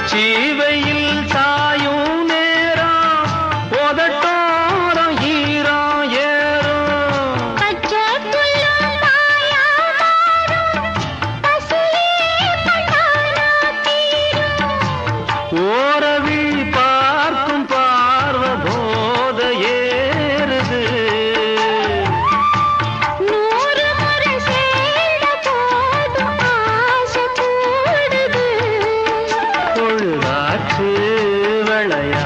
உச்சிவையில் சாயும் நேரம் உதட்டோரம் ஈரம் ஏறும் பச்சை புல்லும் மாயா மாறும் பசியே கண்டானா தீரும் ஓரவில் பார்க்கும் பார்வ போத ஏறுது 100 முறை சேர்ந்த போதும் ஆசை கூடுது பொழுதாச்சு விளையாச்சு